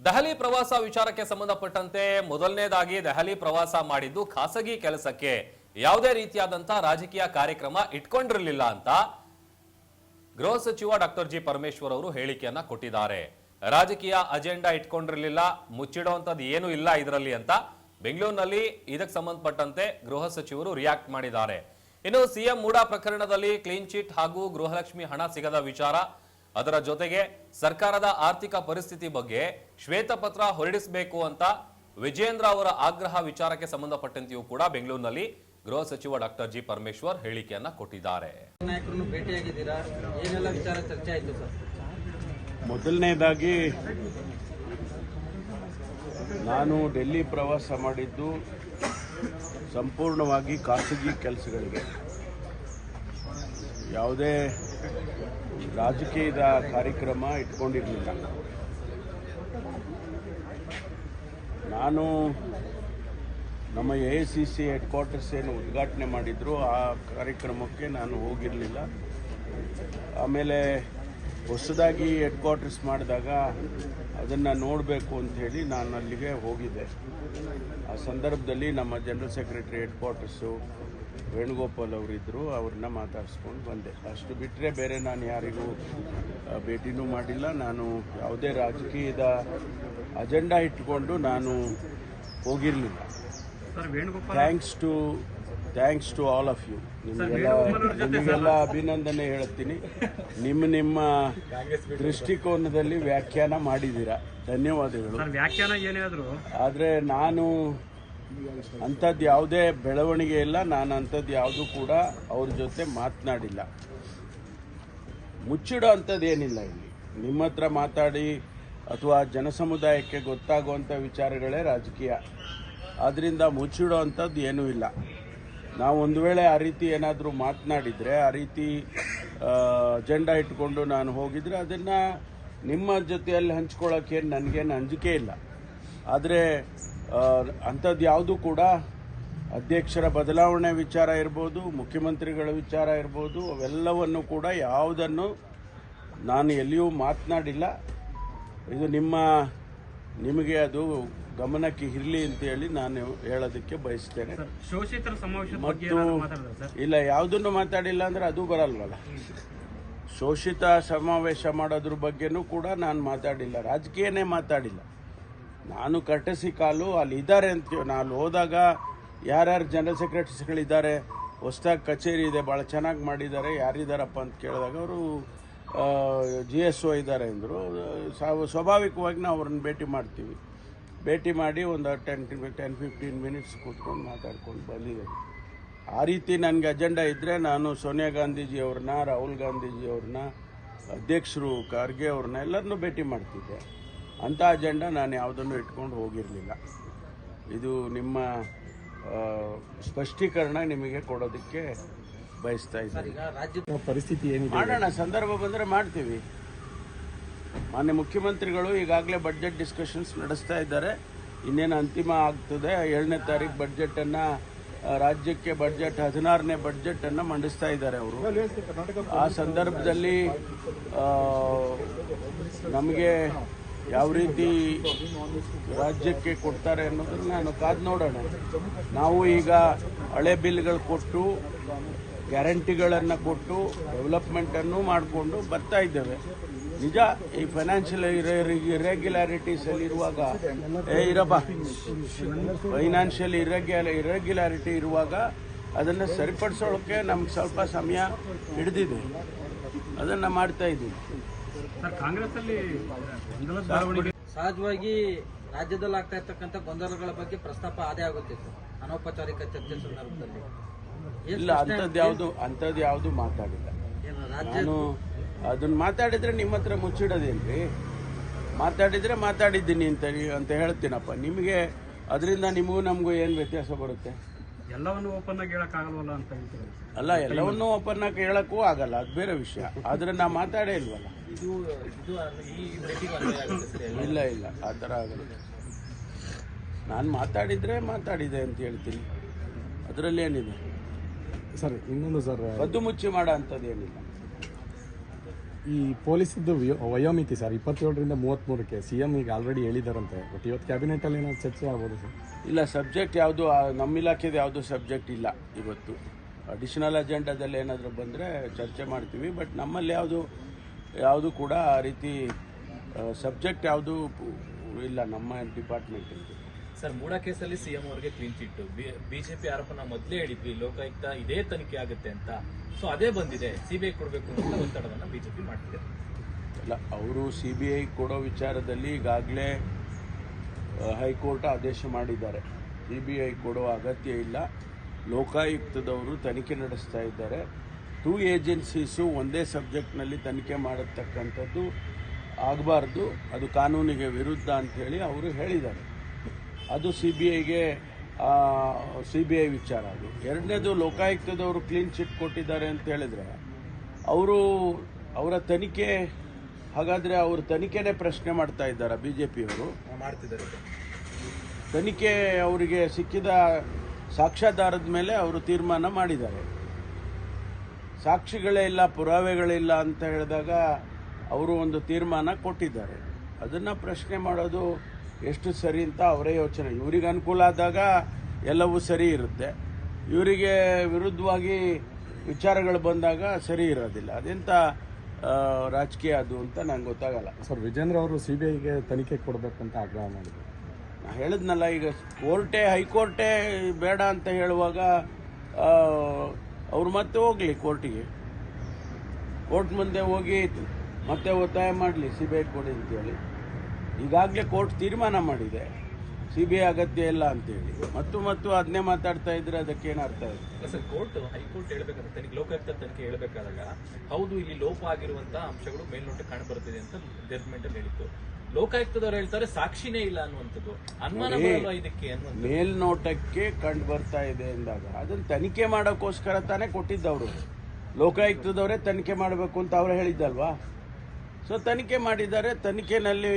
ದೆಹಲಿ ಪ್ರವಾಸ ವಿಚಾರಕ್ಕೆ ಸಂಬಂಧಪಟ್ಟಂತೆ ಮೊದಲನೇದಾಗಿ ದೆಹಲಿ ಪ್ರವಾಸ ಮಾಡಿದ್ದು ಖಾಸಗಿ ಕೆಲಸಕ್ಕೆ, ಯಾವುದೇ ರೀತಿಯಾದಂತಹ ರಾಜಕೀಯ ಕಾರ್ಯಕ್ರಮ ಇಟ್ಕೊಂಡಿರಲಿಲ್ಲ ಅಂತ ಗೃಹ ಸಚಿವ ಡಾಕ್ಟರ್ ಜಿ ಪರಮೇಶ್ವರ್ ಅವರು ಹೇಳಿಕೆಯನ್ನ ಕೊಟ್ಟಿದ್ದಾರೆ. ರಾಜಕೀಯ ಅಜೆಂಡಾ ಇಟ್ಕೊಂಡಿರಲಿಲ್ಲ, ಮುಚ್ಚಿಡುವಂತದ್ದು ಏನು ಇಲ್ಲ ಇದರಲ್ಲಿ ಅಂತ ಬೆಂಗಳೂರಿನಲ್ಲಿ ಇದಕ್ಕೆ ಸಂಬಂಧಪಟ್ಟಂತೆ ಗೃಹ ಸಚಿವರು ರಿಯಾಕ್ಟ್ ಮಾಡಿದ್ದಾರೆ. ಇನ್ನು ಸಿಎಂ ಮೂಡಾ ಪ್ರಕರಣದಲ್ಲಿ ಕ್ಲೀನ್ ಚಿಟ್ ಹಾಗೂ ಗೃಹಲಕ್ಷ್ಮಿ ಹಣ ಸಿಗದ ವಿಚಾರ, ಅದರ ಜೊತೆಗೆ ಸರ್ಕಾರದ ಆರ್ಥಿಕ ಪರಿಸ್ಥಿತಿ ಬಗ್ಗೆ ಶ್ವೇತಪತ್ರ ಹೊರಡಿಸಬೇಕು ಅಂತ ವಿಜೇಂದ್ರ ಅವರ ಆಗ್ರಹ ವಿಚಾರಕ್ಕೆ ಸಂಬಂಧಪಟ್ಟಂತೆಯೂ ಕೂಡ ಬೆಂಗಳೂರಿನಲ್ಲಿ ಗೃಹ ಸಚಿವ ಡಾಕ್ಟರ್ ಜಿ ಪರಮೇಶ್ವರ್ ಹೇಳಿಕೆಯನ್ನ ಕೊಟ್ಟಿದ್ದಾರೆ. ನಾಯಕರನ್ನು ಭೇಟಿಯಾಗಿದ್ದೀರಾ, ಏನೆಲ್ಲ ವಿಚಾರ ಚರ್ಚೆ ಆಯಿತು ಸರ್? ಮೊದಲನೇದಾಗಿ ನಾನು ಡೆಲ್ಲಿ ಪ್ರವಾಸ ಮಾಡಿದ್ದು ಸಂಪೂರ್ಣವಾಗಿ ಖಾಸಗಿ ಕೆಲಸಗಳಿಗೆ, ಯಾವುದೇ ರಾಜಕೀಯದ ಕಾರ್ಯಕ್ರಮ ಇಟ್ಕೊಂಡಿರಲಿಲ್ಲ. ನಾನು ನಮ್ಮ AICC ಹೆಡ್ ಕ್ವಾರ್ಟರ್ಸ್ ಏನು ಉದ್ಘಾಟನೆ ಮಾಡಿದ್ರು ಆ ಕಾರ್ಯಕ್ರಮಕ್ಕೆ ನಾನು ಹೋಗಿರಲಿಲ್ಲ. ಆಮೇಲೆ ಹೊಸದಾಗಿ ಹೆಡ್ ಕ್ವಾರ್ಟರ್ಸ್ ಮಾಡಿದಾಗ ಅದನ್ನು ನೋಡಬೇಕು ಅಂಥೇಳಿ ನಾನು ಅಲ್ಲಿಗೆ ಹೋಗಿದ್ದೆ. ಆ ಸಂದರ್ಭದಲ್ಲಿ ನಮ್ಮ general secretary headquarters Venugopal ಅವರಿದ್ದರು, ಅವ್ರನ್ನ ಮಾತಾಡಿಸ್ಕೊಂಡು ಬಂದೆ. ಅಷ್ಟು ಬಿಟ್ಟರೆ ಬೇರೆ ನಾನು ಯಾರಿಗೂ ಭೇಟಿನೂ ಮಾಡಿಲ್ಲ. ನಾನು ಯಾವುದೇ ರಾಜಕೀಯದ ಅಜೆಂಡಾ ಇಟ್ಟುಕೊಂಡು ನಾನು ಹೋಗಿರಲಿಲ್ಲ. Thanks to all of you. ನಿಮಗೆಲ್ಲ ಅಭಿನಂದನೆ ಹೇಳ್ತೀನಿ. ನಿಮ್ಮ ದೃಷ್ಟಿಕೋನದಲ್ಲಿ ವ್ಯಾಖ್ಯಾನ ಮಾಡಿದ್ದೀರಾ, ಧನ್ಯವಾದಗಳು. ಆದರೆ ನಾನು ಅಂಥದ್ದು ಯಾವುದೇ ಬೆಳವಣಿಗೆ ಇಲ್ಲ, ನಾನು ಅಂಥದ್ದು ಯಾವುದೂ ಕೂಡ ಅವ್ರ ಜೊತೆ ಮಾತನಾಡಿಲ್ಲ. ಮುಚ್ಚಿಡೋ ಅಂಥದ್ದು ಏನಿಲ್ಲ. ಇಲ್ಲಿ ನಿಮ್ಮ ಹತ್ರ ಮಾತಾಡಿ ಅಥವಾ ಜನಸಮುದಾಯಕ್ಕೆ ಗೊತ್ತಾಗುವಂಥ ವಿಚಾರಗಳೇ ರಾಜಕೀಯ. ಆದ್ದರಿಂದ ಮುಚ್ಚಿಡೋ ಅಂಥದ್ದು ಏನೂ ಇಲ್ಲ. ನಾವು ಒಂದು ವೇಳೆ ಆ ರೀತಿ ಏನಾದರೂ ಮಾತನಾಡಿದರೆ, ಆ ರೀತಿ ಅಜೆಂಡಾ ಇಟ್ಕೊಂಡು ನಾನು ಹೋಗಿದ್ರೆ ಅದನ್ನು ನಿಮ್ಮ ಜೊತೆಯಲ್ಲಿ ಹಂಚ್ಕೊಳ್ಳೋಕ್ಕೆ ನನಗೇನು ಅಂಜಿಕೆ ಇಲ್ಲ. ಆದರೆ ಅಂಥದ್ದು ಯಾವುದೂ ಕೂಡ ಅಧ್ಯಕ್ಷರ ಬದಲಾವಣೆ ವಿಚಾರ ಇರ್ಬೋದು, ಮುಖ್ಯಮಂತ್ರಿಗಳ ವಿಚಾರ ಇರ್ಬೋದು, ಅವೆಲ್ಲವನ್ನು ಕೂಡ ಯಾವುದನ್ನು ನಾನು ಎಲ್ಲಿಯೂ ಮಾತನಾಡಿಲ್ಲ. ಇದು ನಿಮಗೆ ಅದು ಗಮನಕ್ಕೆ ಇರಲಿ ಅಂತೇಳಿ ನಾನು ಹೇಳೋದಕ್ಕೆ ಬಯಸ್ತೇನೆ. ಮತ್ತು ಇಲ್ಲ, ಯಾವುದನ್ನು ಮಾತಾಡಿಲ್ಲ ಅಂದರೆ ಅದು ಬರಲ್ವಲ್ಲ. ಶೋಷಿತ ಸಮಾವೇಶ ಮಾಡೋದ್ರ ಬಗ್ಗೆನೂ ಕೂಡ ನಾನು ಮಾತಾಡಿಲ್ಲ, ರಾಜಕೀಯನೇ ಮಾತಾಡಿಲ್ಲ. ನಾನು ಕರ್ಟಸಿ ಕಾಲು ಅಲ್ಲಿ ಇದ್ದಾರೆ ಅಂತ, ನಾನು ಹೋದಾಗ ಯಾರ್ಯಾರು ಜನರಲ್ ಸೆಕ್ರೆಟರಿಸ್ಗಳಿದ್ದಾರೆ, ಹೊಸದಾಗಿ ಕಚೇರಿ ಇದೆ, ಭಾಳ ಚೆನ್ನಾಗಿ ಮಾಡಿದ್ದಾರೆ, ಯಾರಿದ್ದಾರಪ್ಪ ಅಂತ ಕೇಳಿದಾಗ ಅವರು GSO ಇದ್ದಾರೆ ಅಂದರು. ಸ್ವಾಭಾವಿಕವಾಗಿ ನಾವು ಅವ್ರನ್ನ ಭೇಟಿ ಮಾಡ್ತೀವಿ. ಭೇಟಿ ಮಾಡಿ ಒಂದು 10-15 ಮಿನಿಟ್ಸ್ ಕೂತ್ಕೊಂಡು ಮಾತಾಡ್ಕೊಂಡು ಬಂದಿದ್ದೇನೆ. ಆ ರೀತಿ ನನಗೆ ಅಜೆಂಡಾ ಇದ್ದರೆ ನಾನು ಸೋನಿಯಾ ಗಾಂಧೀಜಿಯವ್ರನ್ನ, ರಾಹುಲ್ ಗಾಂಧೀಜಿಯವ್ರನ್ನ, ಅಧ್ಯಕ್ಷರು ಖರ್ಗೆ ಅವ್ರನ್ನ ಎಲ್ಲರನ್ನೂ ಭೇಟಿ ಮಾಡ್ತಿದ್ದೆ. ಅಂಥ ಅಜೆಂಡಾ ನಾನು ಯಾವುದನ್ನು ಇಟ್ಕೊಂಡು ಹೋಗಿರಲಿಲ್ಲ. ಇದು ನಿಮ್ಮ ಸ್ಪಷ್ಟೀಕರಣ ನಿಮಗೆ ಕೊಡೋದಕ್ಕೆ ಬಯಸ್ತಾ ಇದ್ದೀನಿ. ಪರಿಸ್ಥಿತಿ ಏನಿದೆ ಮಾಡೋಣ, ಸಂದರ್ಭ ಬಂದರೆ ಮಾಡ್ತೀವಿ. ಮಾನ್ಯ ಮುಖ್ಯಮಂತ್ರಿಗಳು ಈಗಾಗಲೇ ಬಡ್ಜೆಟ್ ಡಿಸ್ಕಷನ್ಸ್ ನಡೆಸ್ತಾ ಇದ್ದಾರೆ. ಇನ್ನೇನು ಅಂತಿಮ ಆಗ್ತದೆ. 7ನೇ ತಾರೀಕು ಬಡ್ಜೆಟನ್ನು, ರಾಜ್ಯಕ್ಕೆ ಬಡ್ಜೆಟ್ 16ನೇ ಬಡ್ಜೆಟನ್ನು ಮಂಡಿಸ್ತಾ ಇದ್ದಾರೆ ಅವರು. ಆ ಸಂದರ್ಭದಲ್ಲಿ ನಮಗೆ ಯಾವ ರೀತಿ ರಾಜ್ಯಕ್ಕೆ ಕೊಡ್ತಾರೆ ಅನ್ನೋದನ್ನು ನಾನು ಕಾದು ನೋಡೋಣ. ನಾವು ಈಗ ಹಳೆ ಬಿಲ್ಗಳು ಕೊಟ್ಟು, ಗ್ಯಾರಂಟಿಗಳನ್ನು ಕೊಟ್ಟು, ಡೆವಲಪ್ಮೆಂಟನ್ನು ಮಾಡಿಕೊಂಡು ಬರ್ತಾ ಇದ್ದೇವೆ. ನಿಜ, ಈ ಫೈನಾನ್ಷಿಯಲ್ ಇರೆಗ್ಯುಲಾರಿಟೀಸಲ್ಲಿ ಇರುವಾಗ ಫೈನಾನ್ಷಿಯಲ್ ಇರೆಗ್ಯುಲಾರಿಟಿ ಇರುವಾಗ ಅದನ್ನು ಸರಿಪಡಿಸೋಳಕ್ಕೆ ನಮ್ಗೆ ಸ್ವಲ್ಪ ಸಮಯ ಹಿಡಿದಿದೆ. ಅದನ್ನು ಮಾಡ್ತಾ ಇದ್ದೀವಿ. ಸಹಜವಾಗಿ ರಾಜ್ಯದಲ್ಲಿ ಆಗ್ತಾ ಇರ್ತಕ್ಕಂಥ ಗೊಂದಲಗಳ ಬಗ್ಗೆ ಪ್ರಸ್ತಾಪ ಆದೇ ಆಗುತ್ತಿತ್ತು ಅನೌಪಚಾರಿಕ ಚರ್ಚೆ ಸಂದರ್ಭದಲ್ಲಿ. ಇಲ್ಲ, ಅಂಥದ್ದು ಯಾವುದು ಮಾತಾಡಿಲ್ಲ. ನಾನು ಅದನ್ನು ಮಾತಾಡಿದರೆ ನಿಮ್ಮ ಹತ್ರ ಮುಚ್ಚಿಡೋದೇನ್ರಿ? ಮಾತಾಡಿದರೆ ಮಾತಾಡಿದ್ದೀನಿ ಅಂತ ಹೇಳ್ತೀನಪ್ಪ. ನಿಮಗೆ ಅದರಿಂದ ನಿಮಗೂ ನಮಗೂ ಏನು ವ್ಯತ್ಯಾಸ ಬರುತ್ತೆ? ಎಲ್ಲವನ್ನು ಓಪನ್ ಆಗಿ ಹೇಳಕ್ಕಾಗಲ್ವಲ್ಲ ಅಂತ ಹೇಳ್ತೀವಿ. ಅಲ್ಲ, ಎಲ್ಲವನ್ನೂ ಓಪನ್ ಆಗಿ ಹೇಳಕ್ಕೂ ಆಗಲ್ಲ, ಅದು ಬೇರೆ ವಿಷಯ. ಆದರೆ ನಾ ಮಾತಾಡೇ ಇಲ್ವಲ್ಲ. ಇಲ್ಲ, ಆ ಥರ ಆಗಲ್ಲ. ನಾನು ಮಾತಾಡಿದರೆ ಮಾತಾಡಿದೆ ಅಂತ ಹೇಳ್ತೀನಿ. ಅದರಲ್ಲಿ ಏನಿದೆ ಸರ್? ಇನ್ನೊಂದು ಸರ್, ಕದ್ದು ಮುಚ್ಚಿ ಮಾಡೋ ಅಂಥದ್ದು ಏನಿಲ್ಲ. ಈ ಪೊಲೀಸದ್ದು ವಯೋಮಿತಿ ಸರ್ 27ರಿಂದ 33ಕ್ಕೆ CM ಈಗ ಆಲ್ರೆಡಿ ಹೇಳಿದಾರಂತೆ. ಬಟ್ ಇವತ್ತು ಕ್ಯಾಬಿನೆಟಲ್ಲಿ ಏನಾದ್ರು ಚರ್ಚೆ ಆಗ್ಬೋದು ಸರ್? ಇಲ್ಲ, ಸಬ್ಜೆಕ್ಟ್ ಯಾವುದು ನಮ್ಮ ಇಲಾಖೆದು ಯಾವುದು ಸಬ್ಜೆಕ್ಟ್ ಇಲ್ಲ ಇವತ್ತು. ಅಡಿಷನಲ್ ಅಜೆಂಡಾದಲ್ಲಿ ಏನಾದರೂ ಬಂದರೆ ಚರ್ಚೆ ಮಾಡ್ತೀವಿ. ಬಟ್ ನಮ್ಮಲ್ಲಿ ಯಾವುದು ಕೂಡ ಆ ರೀತಿ ಸಬ್ಜೆಕ್ಟ್ ಯಾವುದು ಇಲ್ಲ ನಮ್ಮ ಡಿಪಾರ್ಟ್ಮೆಂಟಲ್ಲಿ. ಸರ್, ಮೂಡ ಕೇಸಲ್ಲಿ CM ಅವರಿಗೆ ಕ್ಲೀನ್ ಚಿಟ್. ಬಿಜೆಪಿ ಆರೋಪ ನಾವು ಮೊದಲೇ ಹೇಳಿದ್ವಿ, ಲೋಕಾಯುಕ್ತ ಇದೇ ತನಿಖೆ ಆಗುತ್ತೆ ಅಂತ. ಸೊ ಅದೇ ಬಂದಿದೆ, CBI ಕೊಡಬೇಕು ಅಂತ ಒತ್ತಡವನ್ನು ಬಿಜೆಪಿ ಮಾಡ್ತಿದೆ. ಅಲ್ಲ, ಅವರು CBI ಕೊಡೋ ವಿಚಾರದಲ್ಲಿ ಈಗಾಗಲೇ ಹೈಕೋರ್ಟ್ ಆದೇಶ ಮಾಡಿದ್ದಾರೆ. CBI ಕೊಡೋ ಅಗತ್ಯ ಇಲ್ಲ, ಲೋಕಾಯುಕ್ತದವರು ತನಿಖೆ ನಡೆಸ್ತಾ ಇದ್ದಾರೆ. 2 ಏಜೆನ್ಸೀಸು ಒಂದೇ ಸಬ್ಜೆಕ್ಟ್ನಲ್ಲಿ ತನಿಖೆ ಮಾಡತಕ್ಕಂಥದ್ದು ಆಗಬಾರ್ದು, ಅದು ಕಾನೂನಿಗೆ ವಿರುದ್ಧ ಅಂಥೇಳಿ ಅವರು ಹೇಳಿದ್ದಾರೆ. ಅದು CBI ವಿಚಾರ. ಅದು ಎರಡನೇದು, ಲೋಕಾಯುಕ್ತದವರು ಕ್ಲೀನ್ ಚಿಟ್ ಕೊಟ್ಟಿದ್ದಾರೆ ಅಂತ ಹೇಳಿದ್ರೆ ಅವರ ತನಿಖೆ, ಹಾಗಾದರೆ ಅವ್ರ ತನಿಖೆನೇ ಪ್ರಶ್ನೆ ಮಾಡ್ತಾ ಇದ್ದಾರೆ BJPಯವರು. ಮಾಡ್ತಿದ್ದಾರೆ ತನಿಖೆ ಅವರಿಗೆ ಸಿಕ್ಕಿದ ಸಾಕ್ಷ್ಯಾಧಾರದ ಮೇಲೆ ಅವರು ತೀರ್ಮಾನ ಮಾಡಿದ್ದಾರೆ. ಸಾಕ್ಷಿಗಳೇ ಇಲ್ಲ, ಪುರಾವೆಗಳಿಲ್ಲ ಅಂತ ಹೇಳಿದಾಗ ಅವರು ಒಂದು ತೀರ್ಮಾನ ಕೊಟ್ಟಿದ್ದಾರೆ. ಅದನ್ನು ಪ್ರಶ್ನೆ ಮಾಡೋದು ಎಷ್ಟು ಸರಿ ಅಂತ ಅವರೇ ಯೋಚನೆ. ಇವರಿಗೆ ಅನುಕೂಲ ಆದಾಗ ಎಲ್ಲವೂ ಸರಿ ಇರುತ್ತೆ, ಇವರಿಗೆ ವಿರುದ್ಧವಾಗಿ ವಿಚಾರಗಳು ಬಂದಾಗ ಸರಿ ಇರೋದಿಲ್ಲ. ಅದೆಂಥ ರಾಜಕೀಯ ಅದು ಅಂತ ನಂಗೆ ಗೊತ್ತಾಗಲ್ಲ. ಸರ್, ವಿಜೇಂದ್ರ ಅವರು CBIಗೆ ತನಿಖೆ ಕೊಡಬೇಕಂತ ಆಗ್ರಹ ಮಾಡಿದರು. ನಾನು ಹೇಳಿದ್ನಲ್ಲ, ಈಗ ಹೈಕೋರ್ಟೇ ಬೇಡ ಅಂತ ಹೇಳುವಾಗ ಅವ್ರು ಮತ್ತೆ ಹೋಗಲಿ ಕೋರ್ಟಿಗೆ, ಕೋರ್ಟ್ ಮುಂದೆ ಹೋಗಿ ಮತ್ತೆ ಒತ್ತಾಯ ಮಾಡಲಿ CBI ಕೊಡಿ ಅಂತೇಳಿ. ಈಗಾಗಲೇ ಕೋರ್ಟ್ ತೀರ್ಮಾನ ಮಾಡಿದೆ CBI ಅಗತ್ಯ ಇಲ್ಲ ಅಂತೇಳಿ. ಮತ್ತು ಅದನ್ನೇ ಮಾತಾಡ್ತಾ ಇದ್ರೆ ಅದಕ್ಕೇನು ಅರ್ಥ ಇದೆ? ಸರ್, ಹೈಕೋರ್ಟ್ ಹೇಳ್ಬೇಕಾದ್ರೆ ತನಿಖೆ, ಲೋಕಾಯುಕ್ತ ತನಿಖೆ ಹೇಳಬೇಕಾದಾಗ ಹೌದು ಇಲ್ಲಿ ಲೋಪ ಆಗಿರುವಂತಹ ಅಂಶಗಳು ಮೇಲ್ನೋಟ ಕಾಣಬರುತ್ತಿದೆ ಅಂತ ಜಡ್ಜ್ಮೆಂಟ್ ಅಲ್ಲಿ ಹೇಳಿತ್ತು. ಲೋಕಾಯುಕ್ತದವರು ಹೇಳ್ತಾರೆ ಸಾಕ್ಷಿನೇ ಇಲ್ಲ ಅನ್ನುವಂಥದ್ದು. ಅನುಮಾನ ಬರಲ್ವಾ ಇದಕ್ಕೆ ಅನ್ನುವಂಥದ್ದು? ಮೇಲ್ನೋಟಕ್ಕೆ ಕಂಡು ಬರ್ತಾ ಇದೆ ಎಂದಾಗ ಅದನ್ನು ತನಿಖೆ ಮಾಡೋಕ್ಕೋಸ್ಕರ ತಾನೇ ಕೊಟ್ಟಿದ್ದವರು. ಲೋಕಾಯುಕ್ತದವರೇ ತನಿಖೆ ಮಾಡಬೇಕು ಅಂತ ಅವರು ಹೇಳಿದ್ದಲ್ವಾ? ಸೊ ತನಿಖೆ ಮಾಡಿದ್ದಾರೆ. ತನಿಖೆನಲ್ಲಿ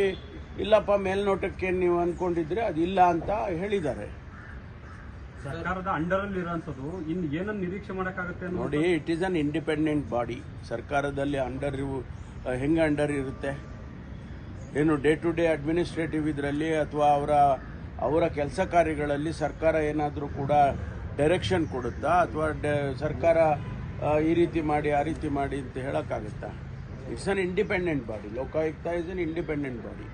ಇಲ್ಲಪ್ಪ, ಮೇಲ್ನೋಟಕ್ಕೆ ನೀವು ಅಂದ್ಕೊಂಡಿದ್ರೆ ಅದಿಲ್ಲ ಅಂತ ಹೇಳಿದ್ದಾರೆ. ಸರ್ಕಾರದ ಅಂಡರಲ್ಲಿ ಇರುವಂಥದ್ದು ಇನ್ನು ಏನನ್ನು ನಿರೀಕ್ಷೆ ಮಾಡೋಕ್ಕಾಗುತ್ತೆ ನೋಡಿ, it is an independent body. ಸರ್ಕಾರದಲ್ಲಿ ಹೆಂಗೆ ಅಂಡರ್ ಇರುತ್ತೆ? ಏನು ಡೇ ಟು ಡೇ ಅಡ್ಮಿನಿಸ್ಟ್ರೇಟಿವ್ ಇದರಲ್ಲಿ ಅಥವಾ ಅವರ ಕೆಲಸ ಕಾರ್ಯಗಳಲ್ಲಿ ಸರ್ಕಾರ ಏನಾದರೂ ಕೂಡ ಡೈರೆಕ್ಷನ್ ಕೊಡುತ್ತಾ? ಅಥವಾ ಸರ್ಕಾರ ಈ ರೀತಿ ಮಾಡಿ ಆ ರೀತಿ ಮಾಡಿ ಅಂತ ಹೇಳೋಕ್ಕಾಗುತ್ತಾ? It's an independent body. Lokayukta is an independent body.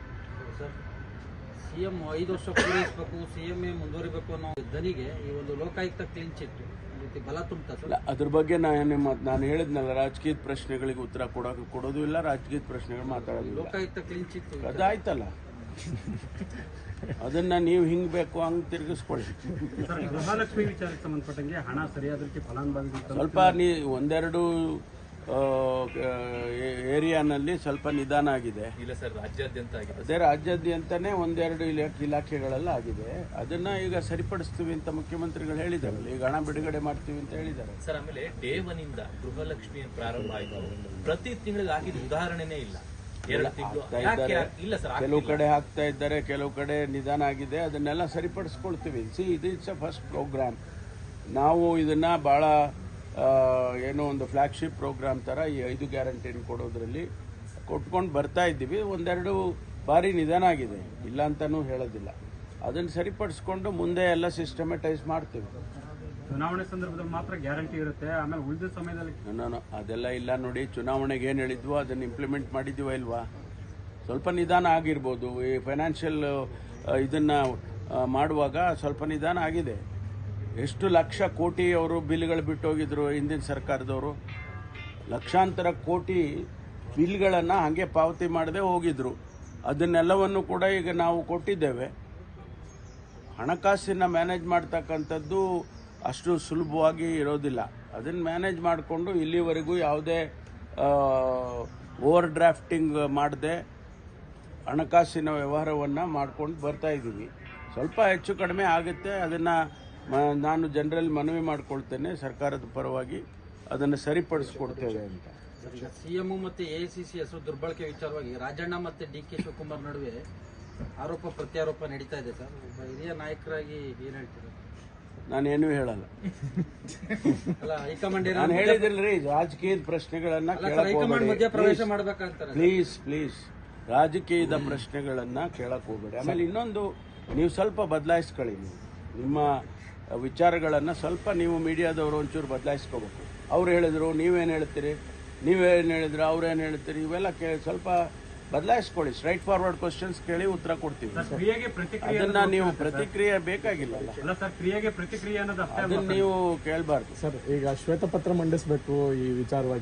CM 5 ವರ್ಷ ಪೂರೈಸಬೇಕು, CM ಮುಂದುವರಿಬೇಕು ಅನ್ನೋ ದನಿಗೆ ಈ ಒಂದು ಲೋಕಾಯುಕ್ತ ಕ್ಲೀನ್ ಚಿಟ್ ರೀತಿ ಬಲ ತುಂಬುತ್ತಾ ಸರ್? ಅದ್ರ ಬಗ್ಗೆ ನಾನು ಹೇಳಿದ್ನಲ್ಲ, ರಾಜಕೀಯದ ಪ್ರಶ್ನೆಗಳಿಗೆ ಉತ್ತರ ಕೊಡೋದು ಇಲ್ಲ, ರಾಜಕೀಯದ ಪ್ರಶ್ನೆಗಳು ಮಾತಾಡೋದು. ಲೋಕಾಯುಕ್ತ ಕ್ಲೀನ್ ಚಿಟ್ ಅದಾಯ್ತಲ್ಲ, ಅದನ್ನ ನೀವು ಹಿಂಗ್ ಬೇಕು ಹಂಗ್ ತಿರುಗಿಸ್ಕೊಳ್ಳಿ. ಗೃಹಲಕ್ಷ್ಮಿ ವಿಚಾರಕ್ಕೆ ಸಂಬಂಧಪಟ್ಟಂಗೆ ಹಣ ಸರಿಯಾದಕ್ಕೆ ಫಲಾನುಭವಿಗಳು ಸ್ವಲ್ಪ ಒಂದೆರಡು ಏರಿಯಾನಲ್ಲಿ ಸ್ವಲ್ಪ ನಿಧಾನ ಆಗಿದೆ. ಇಲ್ಲ ಸರ್, ರಾಜ್ಯಾದ್ಯಂತ ಆಗಿದೆ. ಅದೇ ರಾಜ್ಯಾದ್ಯಂತನೇ ಒಂದೆರಡು ಇಲಾಖೆಗಳೆಲ್ಲ ಆಗಿದೆ. ಅದನ್ನ ಈಗ ಸರಿಪಡಿಸ್ತೀವಿ ಅಂತ ಮುಖ್ಯಮಂತ್ರಿಗಳು ಹೇಳಿದಾರಲ್ಲ, ಈಗ ಹಣ ಬಿಡುಗಡೆ ಮಾಡ್ತೀವಿ ಅಂತ ಹೇಳಿದ್ದಾರೆ. ಸರ್, ಆಮೇಲೆ ಡೇ 1 ಇಂದ ಗೃಹಲಕ್ಷ್ಮಿ ಪ್ರಾರಂಭ ಆಯಿತು. ಪ್ರತಿ ತಿಂಗಳಿಗೆ ಹಾಕಿದ ಉದಾಹರಣೆನೇ ಇಲ್ಲ. 2 ತಿಂಗಳು ಇಲ್ಲ ಸರ್, ಕೆಲವು ಕಡೆ ಹಾಕ್ತಾ ಇದ್ದಾರೆ, ಕೆಲವು ಕಡೆ ನಿಧಾನ ಆಗಿದೆ. ಅದನ್ನೆಲ್ಲ ಸರಿಪಡಿಸ್ಕೊಳ್ತೀವಿ. It's a first program. ನಾವು ಇದನ್ನ ಬಹಳ ಏನೋ ಒಂದು ಫ್ಲಾಗ್ಶಿಪ್ ಪ್ರೋಗ್ರಾಮ್ ಥರ ಈ 5 ಗ್ಯಾರಂಟಿನ ಕೊಡೋದ್ರಲ್ಲಿ ಕೊಟ್ಕೊಂಡು ಬರ್ತಾ ಇದ್ದೀವಿ. ಒಂದೆರಡು ಬಾರಿ ನಿಧಾನ ಆಗಿದೆ, ಇಲ್ಲ ಅಂತಲೂ ಹೇಳೋದಿಲ್ಲ. ಅದನ್ನು ಸರಿಪಡಿಸ್ಕೊಂಡು ಮುಂದೆ ಎಲ್ಲ ಸಿಸ್ಟಮೆಟೈಸ್ ಮಾಡ್ತೀವಿ. ಚುನಾವಣೆ ಸಂದರ್ಭದಲ್ಲಿ ಮಾತ್ರ ಗ್ಯಾರಂಟಿ ಇರುತ್ತೆ, ಆಮೇಲೆ ಉಳಿದ ಸಮಯದಲ್ಲಿ ಅದೆಲ್ಲ ಇಲ್ಲ. ನೋಡಿ, ಚುನಾವಣೆಗೆ ಏನು ಹೇಳಿದ್ವೋ ಅದನ್ನು ಇಂಪ್ಲಿಮೆಂಟ್ ಮಾಡಿದ್ದೀವ ಇಲ್ವಾ? ಸ್ವಲ್ಪ ನಿಧಾನ ಆಗಿರ್ಬೋದು. ಈ ಫೈನಾನ್ಷಿಯಲ್ ಇದನ್ನು ಮಾಡುವಾಗ ಸ್ವಲ್ಪ ನಿಧಾನ ಆಗಿದೆ. ಎಷ್ಟು ಲಕ್ಷ ಕೋಟಿ ಅವರು ಬಿಲ್ಗಳು ಬಿಟ್ಟು ಹೋಗಿದ್ರು ಹಿಂದಿನ ಸರ್ಕಾರದವರು. ಲಕ್ಷಾಂತರ ಕೋಟಿ ಬಿಲ್ಗಳನ್ನು ಹಾಗೆ ಪಾವತಿ ಮಾಡದೆ ಹೋಗಿದ್ರು. ಅದನ್ನೆಲ್ಲವನ್ನು ಕೂಡ ಈಗ ನಾವು ಕೊಟ್ಟಿದ್ದೇವೆ. ಹಣಕಾಸಿನ ಮ್ಯಾನೇಜ್ ಮಾಡ್ತಕ್ಕಂಥದ್ದು ಅಷ್ಟು ಸುಲಭವಾಗಿ ಇರೋದಿಲ್ಲ. ಅದನ್ನು ಮ್ಯಾನೇಜ್ ಮಾಡಿಕೊಂಡು ಇಲ್ಲಿವರೆಗೂ ಯಾವುದೇ ಓವರ್ ಡ್ರಾಫ್ಟಿಂಗ್ ಮಾಡದೆ ಹಣಕಾಸಿನ ವ್ಯವಹಾರವನ್ನು ಮಾಡ್ಕೊಂಡು ಬರ್ತಾ ಇದ್ದೀವಿ. ಸ್ವಲ್ಪ ಹೆಚ್ಚು ಕಡಿಮೆ ಆಗುತ್ತೆ. ಅದನ್ನು ನಾನು ಜನರಲ್ಲಿ ಮನವಿ ಮಾಡ್ಕೊಳ್ತೇನೆ, ಸರ್ಕಾರದ ಪರವಾಗಿ ಅದನ್ನು ಸರಿಪಡಿಸ್ಕೊಡ್ತೇವೆ ಅಂತ. CM ಮತ್ತು AICC ಹೆಸರು ದುರ್ಬಳಕೆ ವಿಚಾರವಾಗಿ ರಾಜಣ್ಣ ಮತ್ತು DK ಶಿವಕುಮಾರ್ ನಡುವೆ ಆರೋಪ ಪ್ರತ್ಯಾರೋಪ ನಡೀತಾ ಇದೆ ಸರ್. ಒಬ್ಬ ಹಿರಿಯ ನಾಯಕರಾಗಿ ಏನು ಹೇಳ್ತೀರಾ? ನಾನೇನು ಹೇಳಲ್ಲ. ಅಲ್ಲ ಹೈಕಮಾಂಡ್ ನಾನು ಹೇಳಿದಿಲ್ರಿ, ರಾಜಕೀಯದ ಪ್ರಶ್ನೆಗಳನ್ನ ಕೇಳಕ್ ಹೈಕಮಾಂಡ್ ಮಧ್ಯ ಪ್ರವೇಶ ಹೋಗ್ಬೇಡಿ ಮಾಡ್ಬೇಕಂತಾರೆ. ಪ್ಲೀಸ್. ರಾಜಕೀಯದ ಪ್ರಶ್ನೆಗಳನ್ನ ಕೇಳಕ್ ಹೋಗ್ಬೇಡಿ. ಆಮೇಲೆ ಇನ್ನೊಂದು, ನೀವು ಸ್ವಲ್ಪ ಬದಲಾಯಿಸ್ಕೊಳ್ಳಿ. ನೀವು ನಿಮ್ಮ ವಿಚಾರಗಳನ್ನ ಸ್ವಲ್ಪ ನೀವು ಮೀಡಿಯಾದವರು ಒಂಚೂರು ಬದಲಾಯಿಸ್ಕೋಬೇಕು. ಅವ್ರು ಹೇಳಿದ್ರು ನೀವೇನು ಹೇಳ್ತೀರಿ, ನೀವೇನು ಹೇಳಿದ್ರು ಅವ್ರೇನು ಹೇಳ್ತೀರಿ, ಇವೆಲ್ಲ ಸ್ವಲ್ಪ ಬದಲಾಯಿಸ್ಕೊಳ್ಳಿ. ಸ್ಟ್ರೈಟ್ ಫಾರ್ವರ್ಡ್ ಕ್ವಶನ್ಸ್ ಕೇಳಿ ಉತ್ತರ ಕೊಡ್ತೀವಿ. ಅದನ್ನ ನೀವು ಪ್ರತಿಕ್ರಿಯೆ ಬೇಕಾಗಿಲ್ಲ, ಅದನ್ನ ನೀವು ಕೇಳಬಾರ್ದು. ಸರ್ ಈಗ ಶ್ವೇತಪತ್ರ ಮಂಡಿಸಬೇಕು ಈ ವಿಚಾರವಾಗಿ.